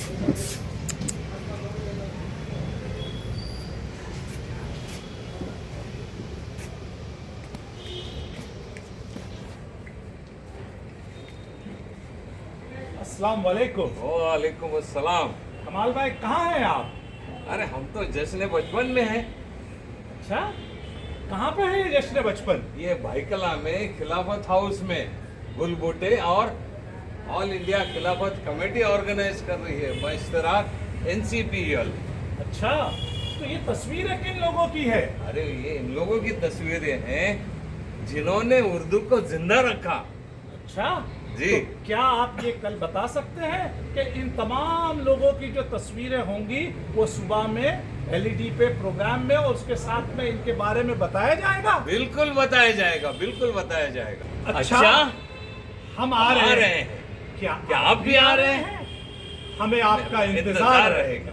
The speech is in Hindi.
अस्सलाम वालेकुम। वालेकुम अस्सलाम। कमाल भाई कहाँ हैं आप? अरे हम तो जश्न बचपन में हैं। अच्छा, कहाँ पे है ये जश्न बचपन? ये भाईकला में खिलाफत हाउस में गुलबूटे और ऑल इंडिया खिलाफत कमेटी ऑर्गेनाइज कर रही है बइश्तिराक NCPL। अच्छा, तो ये तस्वीरें किन लोगों की है? अरे ये इन लोगों की तस्वीरें हैं जिन्होंने उर्दू को जिंदा रखा। अच्छा जी। तो क्या आप ये कल बता सकते हैं कि इन तमाम लोगों की जो तस्वीरें होंगी वो सुबह में LED पे प्रोग्राम में और उसके साथ में इनके बारे में बताया जाएगा? बिल्कुल बताया जाएगा, बिल्कुल बताया जाएगा। अच्छा, हम आ रहे हैं। हैं। क्या क्या आप भी आ रहे हैं? हमें आपका इंतजार रहेगा।